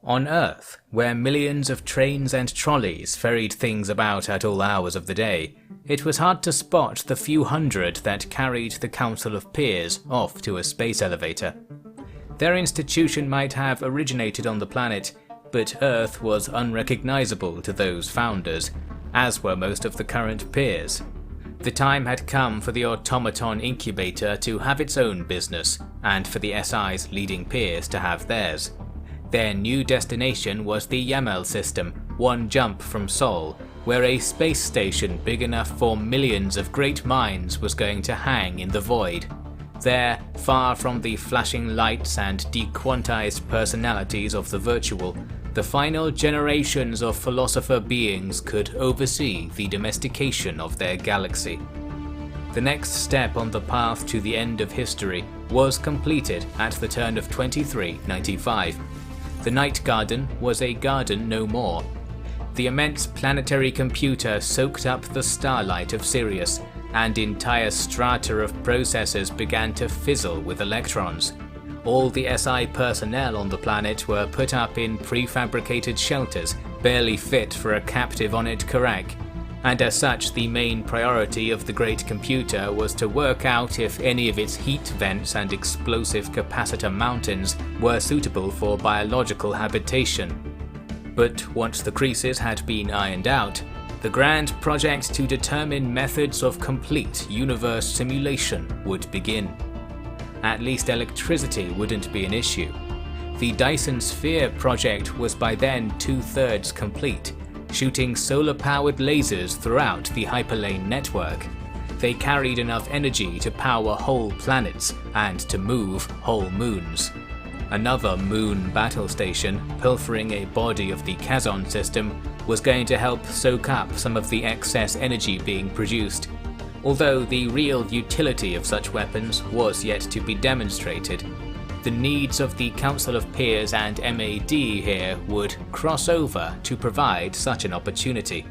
On Earth, where millions of trains and trolleys ferried things about at all hours of the day, it was hard to spot the few hundred that carried the Council of Peers off to a space elevator. Their institution might have originated on the planet, but Earth was unrecognizable to those founders, as were most of the current peers. The time had come for the automaton incubator to have its own business, and for the SI's leading peers to have theirs. Their new destination was the Yamal system, one jump from Sol, where a space station big enough for millions of great minds was going to hang in the void. There, far from the flashing lights and dequantized personalities of the virtual, the final generations of philosopher beings could oversee the domestication of their galaxy. The next step on the path to the end of history was completed at the turn of 2395. The Night Garden was a garden no more. The immense planetary computer soaked up the starlight of Sirius, and entire strata of processors began to fizzle with electrons. All the SI personnel on the planet were put up in prefabricated shelters, barely fit for a captive on it Karak, and as such the main priority of the great computer was to work out if any of its heat vents and explosive capacitor mountains were suitable for biological habitation. But once the creases had been ironed out, the grand project to determine methods of complete universe simulation would begin. At least electricity wouldn't be an issue. The Dyson Sphere project was by then 2/3 complete, shooting solar-powered lasers throughout the hyperlane network. They carried enough energy to power whole planets and to move whole moons. Another moon battle station, pilfering a body of the Kazon system, was going to help soak up some of the excess energy being produced. Although the real utility of such weapons was yet to be demonstrated, the needs of the Council of Peers and MAD here would cross over to provide such an opportunity.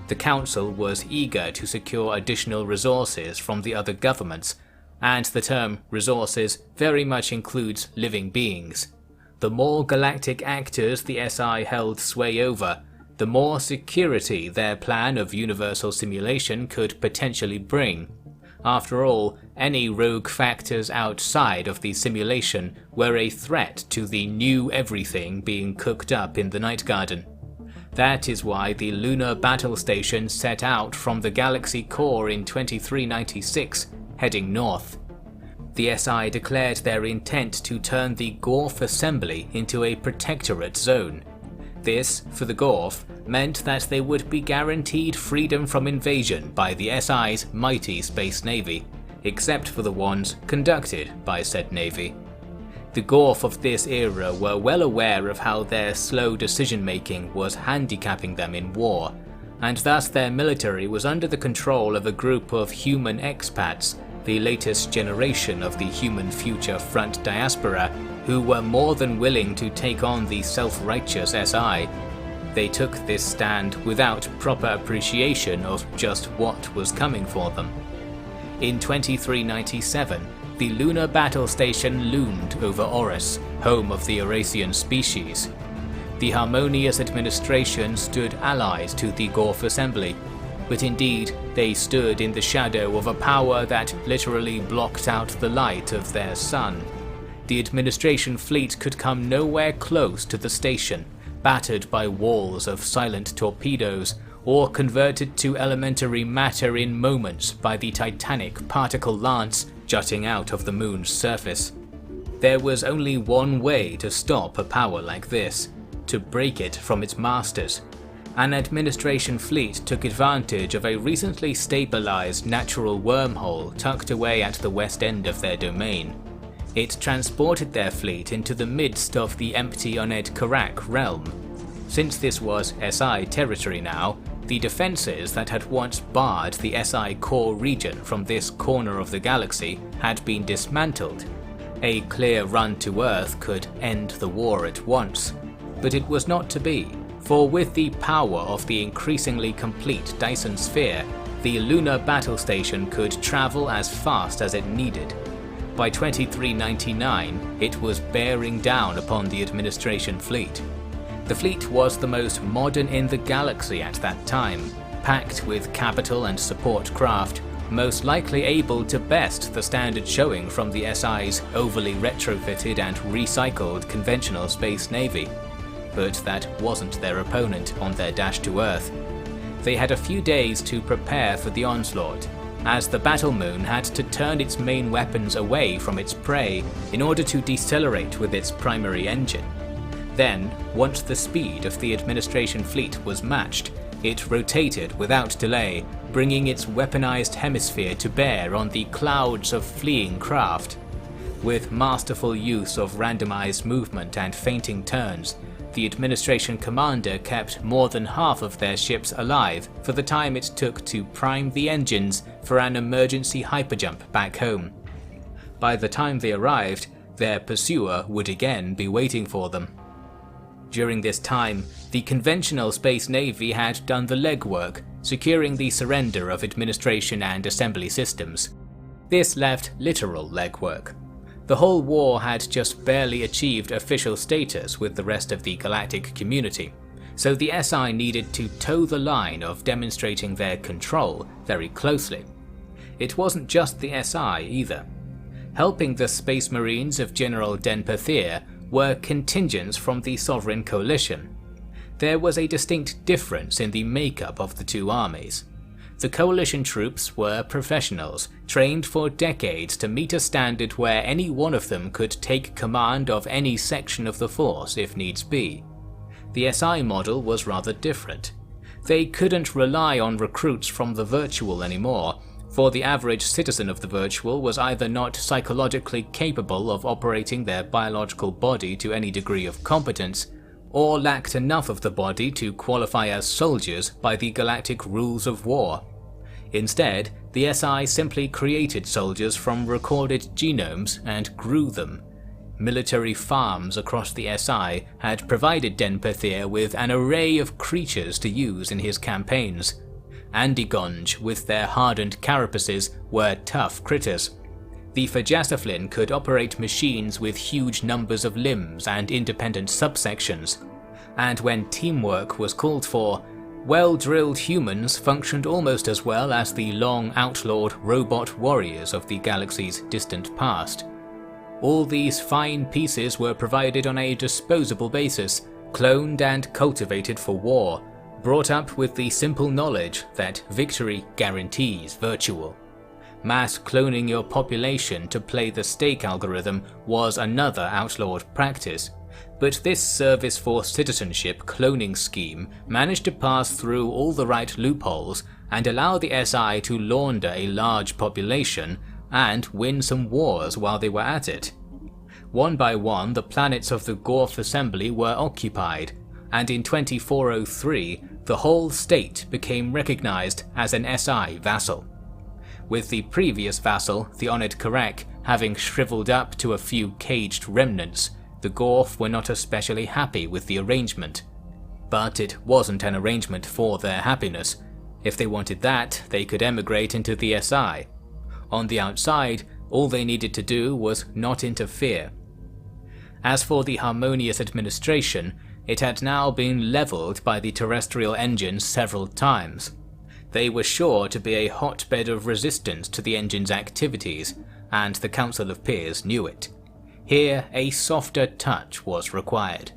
The Council was eager to secure additional resources from the other governments, and the term resources very much includes living beings. The more galactic actors the SI held sway over, the more security their plan of universal simulation could potentially bring. After all, any rogue factors outside of the simulation were a threat to the new everything being cooked up in the Night Garden. That is why the lunar battle station set out from the galaxy core in 2396, heading north. The SI declared their intent to turn the Gorf assembly into a protectorate zone. This, for the Gorf, meant that they would be guaranteed freedom from invasion by the SI's mighty space navy, except for the ones conducted by said navy. The Gorf of this era were well aware of how their slow decision-making was handicapping them in war, and thus their military was under the control of a group of human expats, the latest generation of the Human Future Front diaspora, who were more than willing to take on the self-righteous SI. They took this stand without proper appreciation of just what was coming for them. In 2397, the lunar battle station loomed over Oris, home of the Eurasian species. The harmonious administration stood allied to the Gorf assembly, but indeed they stood in the shadow of a power that literally blocked out the light of their sun. The administration fleet could come nowhere close to the station, battered by walls of silent torpedoes, or converted to elementary matter in moments by the titanic particle lance jutting out of the moon's surface. There was only one way to stop a power like this: to break it from its masters. An administration fleet took advantage of a recently stabilized natural wormhole tucked away at the west end of their domain. It transported their fleet into the midst of the empty Oned Karak realm. Since this was SI territory now, the defences that had once barred the SI core region from this corner of the galaxy had been dismantled. A clear run to Earth could end the war at once. But it was not to be, for with the power of the increasingly complete Dyson Sphere, the lunar battle station could travel as fast as it needed. By 2399, it was bearing down upon the administration fleet. The fleet was the most modern in the galaxy at that time, packed with capital and support craft, most likely able to best the standard showing from the SI's overly retrofitted and recycled conventional space navy. But that wasn't their opponent on their dash to Earth. They had a few days to prepare for the onslaught, as the battle moon had to turn its main weapons away from its prey in order to decelerate with its primary engine. Then, once the speed of the administration fleet was matched, it rotated without delay, bringing its weaponized hemisphere to bear on the clouds of fleeing craft. With masterful use of randomized movement and feinting turns, the administration commander kept more than half of their ships alive for the time it took to prime the engines for an emergency hyperjump back home. By the time they arrived, their pursuer would again be waiting for them. During this time, the conventional Space Navy had done the legwork, securing the surrender of administration and assembly systems. This left literal legwork. The whole war had just barely achieved official status with the rest of the galactic community, so the SI needed to toe the line of demonstrating their control very closely. It wasn't just the SI either. Helping the Space Marines of General Den Pathir were contingents from the Sovereign Coalition. There was a distinct difference in the makeup of the two armies. The coalition troops were professionals, trained for decades to meet a standard where any one of them could take command of any section of the force if needs be. The SI model was rather different. They couldn't rely on recruits from the virtual anymore, for the average citizen of the virtual was either not psychologically capable of operating their biological body to any degree of competence, or lacked enough of the body to qualify as soldiers by the galactic rules of war. Instead, the SI simply created soldiers from recorded genomes and grew them. Military farms across the SI had provided Den Pathir with an array of creatures to use in his campaigns. Andigonj, with their hardened carapaces, were tough critters. The Fajassaflin could operate machines with huge numbers of limbs and independent subsections. And when teamwork was called for, well-drilled humans functioned almost as well as the long-outlawed robot warriors of the galaxy's distant past. All these fine pieces were provided on a disposable basis, cloned and cultivated for war, brought up with the simple knowledge that victory guarantees virtual. Mass cloning your population to play the stake algorithm was another outlawed practice, but this service for citizenship cloning scheme managed to pass through all the right loopholes and allow the SI to launder a large population and win some wars while they were at it. One by one, the planets of the Gorf Assembly were occupied, and in 2403, the whole state became recognized as an SI vassal. With the previous vassal, the Honored Karek, having shriveled up to a few caged remnants, the Gorf were not especially happy with the arrangement. But it wasn't an arrangement for their happiness. If they wanted that, they could emigrate into the SI. On the outside, all they needed to do was not interfere. As for the harmonious administration, it had now been leveled by the terrestrial engines several times. They were sure to be a hotbed of resistance to the engine's activities, and the Council of Peers knew it. Here, a softer touch was required.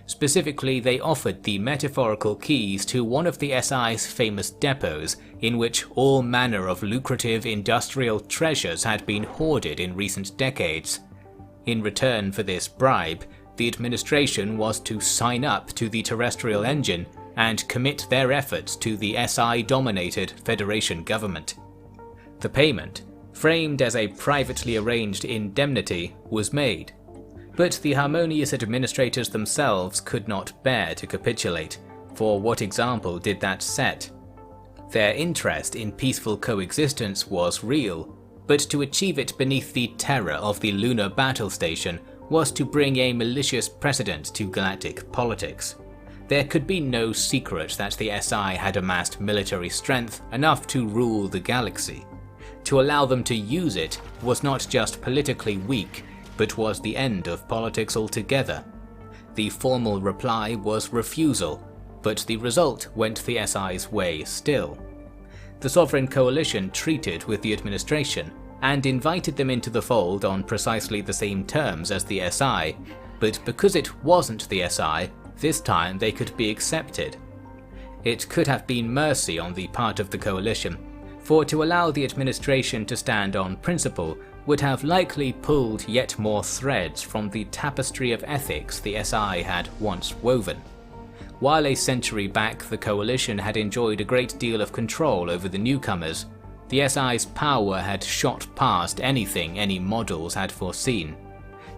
Specifically, they offered the metaphorical keys to one of the SI's famous depots, in which all manner of lucrative industrial treasures had been hoarded in recent decades. In return for this bribe, the administration was to sign up to the terrestrial engine and commit their efforts to the SI-dominated Federation government. The payment, framed as a privately arranged indemnity, was made. But the harmonious administrators themselves could not bear to capitulate, for what example did that set? Their interest in peaceful coexistence was real, but to achieve it beneath the terror of the lunar battle station was to bring a malicious precedent to galactic politics. There could be no secret that the SI had amassed military strength enough to rule the galaxy. To allow them to use it was not just politically weak, but was the end of politics altogether. The formal reply was refusal, but the result went the SI's way still. The Sovereign Coalition treated with the administration and invited them into the fold on precisely the same terms as the SI, but because it wasn't the SI, this time they could be accepted. It could have been mercy on the part of the coalition, for to allow the administration to stand on principle would have likely pulled yet more threads from the tapestry of ethics the SI had once woven. While a century back the coalition had enjoyed a great deal of control over the newcomers, the SI's power had shot past anything any models had foreseen.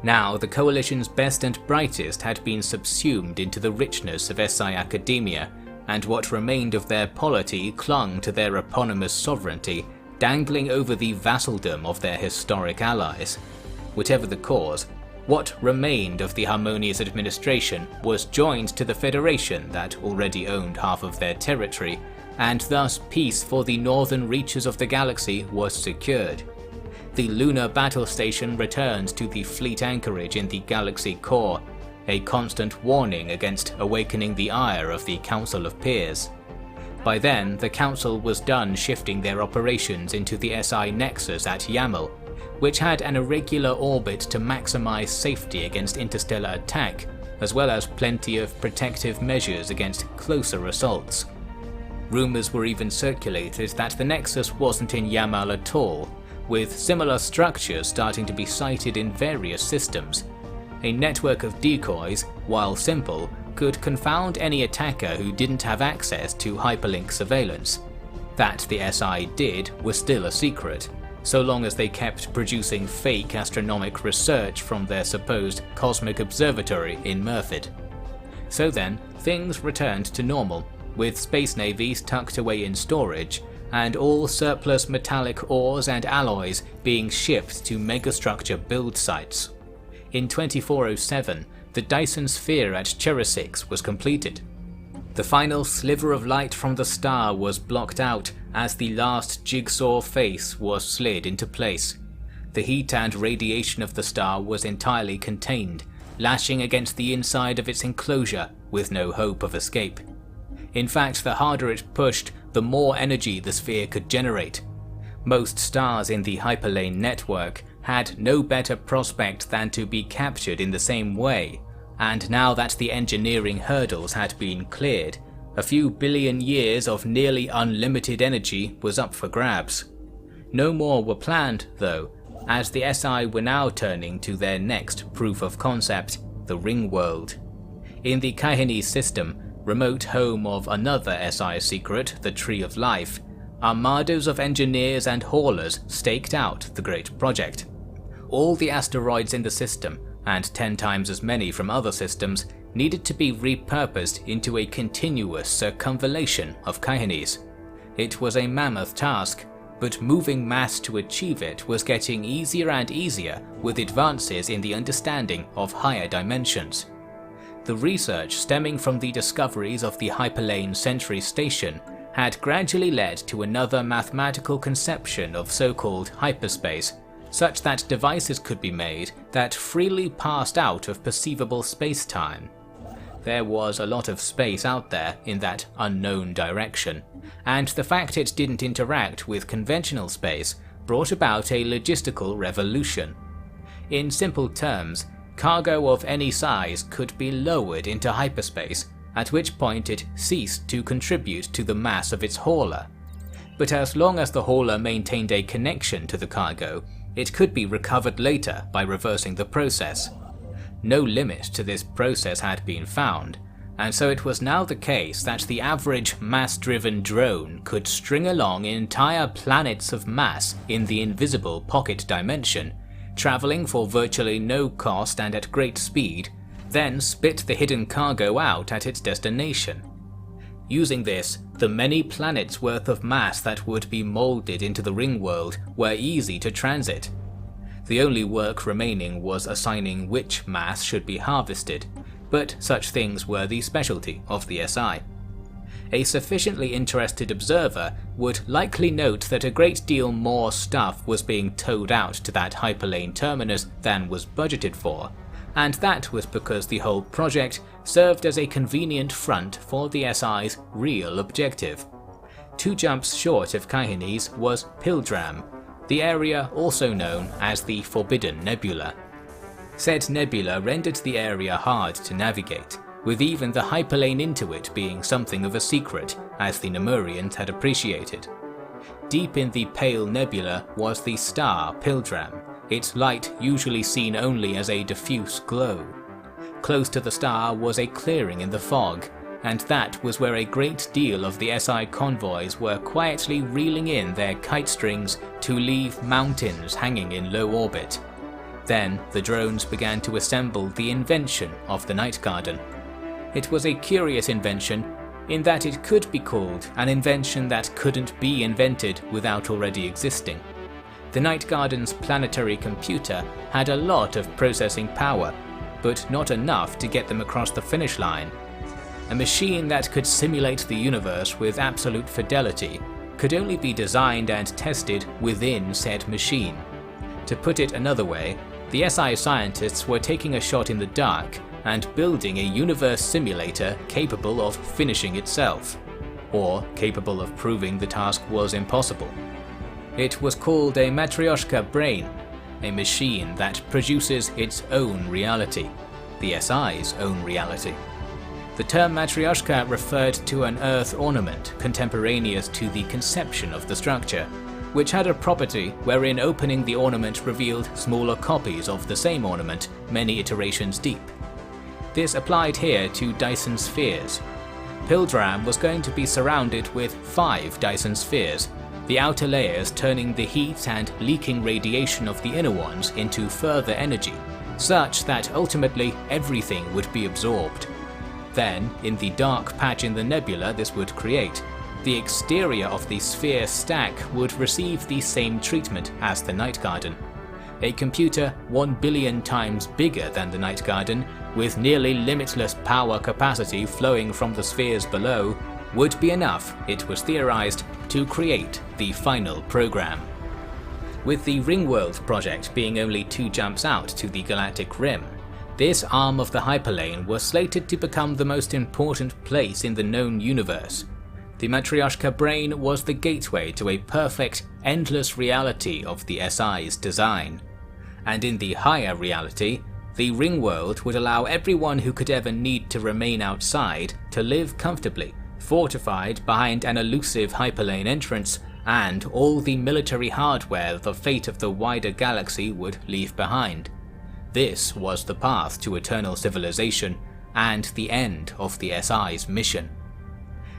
Now the coalition's best and brightest had been subsumed into the richness of SI academia, and what remained of their polity clung to their eponymous sovereignty, dangling over the vassaldom of their historic allies. Whatever the cause, what remained of the harmonious administration was joined to the Federation that already owned half of their territory, and thus peace for the northern reaches of the galaxy was secured. The lunar battle station returned to the fleet anchorage in the galaxy core, a constant warning against awakening the ire of the Council of Peers. By then, the Council was done shifting their operations into the SI Nexus at Yamal, which had an irregular orbit to maximize safety against interstellar attack, as well as plenty of protective measures against closer assaults. Rumors were even circulated that the Nexus wasn't in Yamal at all, with similar structures starting to be sighted in various systems. A network of decoys, while simple, could confound any attacker who didn't have access to hyperlink surveillance. That the SI did was still a secret, so long as they kept producing fake astronomic research from their supposed cosmic observatory in Murfid. So then, things returned to normal, with space navies tucked away in storage, and all surplus metallic ores and alloys being shipped to megastructure build sites. In 2407, the Dyson Sphere at Cherisix was completed. The final sliver of light from the star was blocked out as the last jigsaw face was slid into place. The heat and radiation of the star was entirely contained, lashing against the inside of its enclosure with no hope of escape. In fact, the harder it pushed, the more energy the sphere could generate. Most stars in the hyperlane network had no better prospect than to be captured in the same way, and now that the engineering hurdles had been cleared, a few billion years of nearly unlimited energy was up for grabs. No more were planned, though, as the SI were now turning to their next proof of concept, the Ring World. In the Kaihani system, remote home of another SI secret, the Tree of Life, armadas of engineers and haulers staked out the great project. All the asteroids in the system, and 10 times as many from other systems, needed to be repurposed into a continuous circumvallation of Kaihanis. It was a mammoth task, but moving mass to achieve it was getting easier and easier with advances in the understanding of higher dimensions. The research stemming from the discoveries of the Hyperlane Sentry Station had gradually led to another mathematical conception of so-called hyperspace, such that devices could be made that freely passed out of perceivable space-time. There was a lot of space out there in that unknown direction, and the fact it didn't interact with conventional space brought about a logistical revolution. In simple terms, cargo of any size could be lowered into hyperspace, at which point it ceased to contribute to the mass of its hauler. But as long as the hauler maintained a connection to the cargo, it could be recovered later by reversing the process. No limit to this process had been found, and so it was now the case that the average mass-driven drone could string along entire planets of mass in the invisible pocket dimension, traveling for virtually no cost and at great speed, then spit the hidden cargo out at its destination. Using this, the many planets worth of mass that would be molded into the Ring World were easy to transit. The only work remaining was assigning which mass should be harvested, but such things were the specialty of the SI. A sufficiently interested observer would likely note that a great deal more stuff was being towed out to that hyperlane terminus than was budgeted for, and that was because the whole project served as a convenient front for the SI's real objective. 2 jumps short of Kahinis was Pildram, the area also known as the Forbidden Nebula. Said nebula rendered the area hard to navigate, with even the hyperlane into it being something of a secret, as the Nemurians had appreciated. Deep in the pale nebula was the star Pildram, its light usually seen only as a diffuse glow. Close to the star was a clearing in the fog, and that was where a great deal of the SI convoys were quietly reeling in their kite strings to leave mountains hanging in low orbit. Then the drones began to assemble the invention of the Night Garden. It was a curious invention in that it could be called an invention that couldn't be invented without already existing. The Night Garden's planetary computer had a lot of processing power, but not enough to get them across the finish line. A machine that could simulate the universe with absolute fidelity could only be designed and tested within said machine. To put it another way, the SI scientists were taking a shot in the dark and building a universe simulator capable of finishing itself, or capable of proving the task was impossible. It was called a Matryoshka brain, a machine that produces its own reality, the SI's own reality. The term Matryoshka referred to an earth ornament contemporaneous to the conception of the structure, which had a property wherein opening the ornament revealed smaller copies of the same ornament many iterations deep. This applied here to Dyson spheres. Pildram was going to be surrounded with 5 Dyson spheres, the outer layers turning the heat and leaking radiation of the inner ones into further energy, such that ultimately everything would be absorbed. Then, in the dark patch in the nebula this would create, the exterior of the sphere stack would receive the same treatment as the Night Garden. A computer 1 billion times bigger than the Night Garden, with nearly limitless power capacity flowing from the spheres below, would be enough, it was theorized, to create the final program. With the Ringworld project being only 2 jumps out to the galactic rim, this arm of the hyperlane was slated to become the most important place in the known universe. The Matryoshka brain was the gateway to a perfect, endless reality of the SI's design. And in the higher reality, the Ringworld would allow everyone who could ever need to remain outside to live comfortably, fortified behind an elusive hyperlane entrance and all the military hardware the fate of the wider galaxy would leave behind. This was the path to eternal civilization and the end of the SI's mission.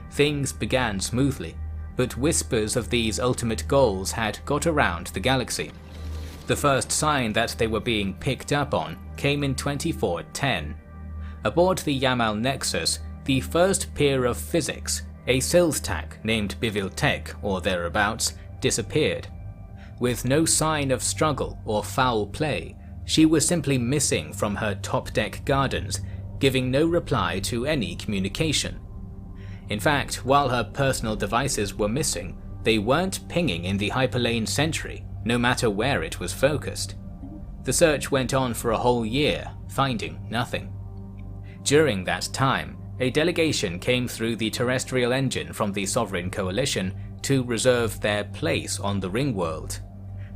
Things began smoothly, but whispers of these ultimate goals had got around the galaxy. The first sign that they were being picked up on came in 2410. Aboard the Yamal Nexus, the first peer of physics, a Silstak named Biviltek or thereabouts, disappeared. With no sign of struggle or foul play, she was simply missing from her top deck gardens, giving no reply to any communication. In fact, while her personal devices were missing, they weren't pinging in the hyperlane sentry, no matter where it was focused. The search went on for a whole year, finding nothing. During that time, a delegation came through the terrestrial engine from the Sovereign Coalition to reserve their place on the Ringworld.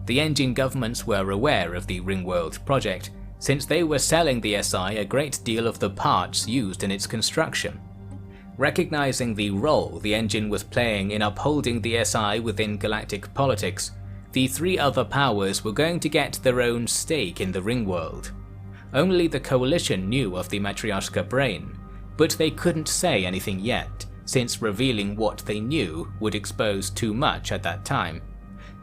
The engine governments were aware of the Ringworld project, since they were selling the SI a great deal of the parts used in its construction. Recognizing the role the engine was playing in upholding the SI within galactic politics, the 3 other powers were going to get their own stake in the Ringworld. Only the Coalition knew of the Matryoshka brain, but they couldn't say anything yet, since revealing what they knew would expose too much at that time.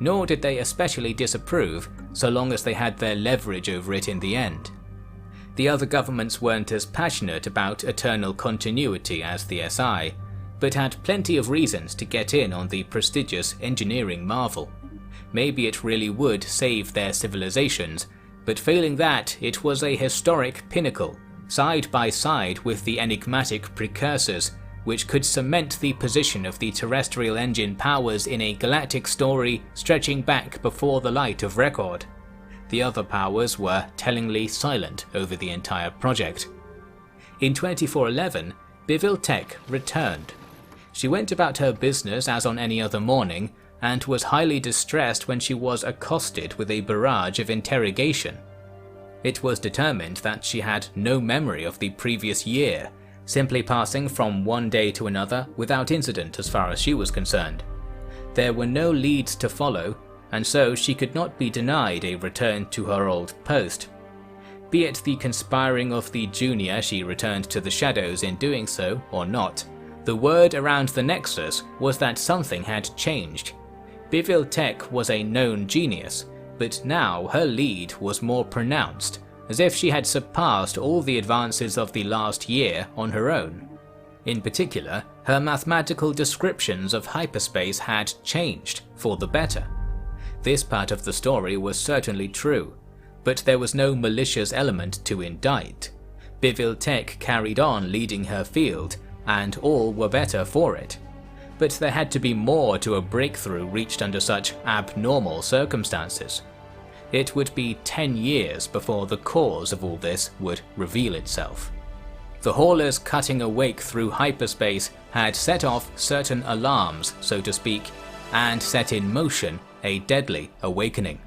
Nor did they especially disapprove, so long as they had their leverage over it in the end. The other governments weren't as passionate about eternal continuity as the SI, but had plenty of reasons to get in on the prestigious engineering marvel. Maybe it really would save their civilizations, but failing that, it was a historic pinnacle, side by side with the enigmatic precursors, which could cement the position of the terrestrial engine powers in a galactic story stretching back before the light of record. The other powers were tellingly silent over the entire project. In 2411, Bivil Tech returned. She went about her business as on any other morning, and was highly distressed when she was accosted with a barrage of interrogation. It was determined that she had no memory of the previous year, simply passing from one day to another without incident as far as she was concerned. There were no leads to follow, and so she could not be denied a return to her old post. Be it the conspiring of the junior she returned to the shadows in doing so or not, the word around the Nexus was that something had changed. Bivil Tech was a known genius, but now her lead was more pronounced, as if she had surpassed all the advances of the last year on her own. In particular, her mathematical descriptions of hyperspace had changed for the better. This part of the story was certainly true, but there was no malicious element to indict. Bivil Tech carried on leading her field, and all were better for it. But there had to be more to a breakthrough reached under such abnormal circumstances. It would be 10 years before the cause of all this would reveal itself. The haulers cutting a wake through hyperspace had set off certain alarms, so to speak, and set in motion a deadly awakening.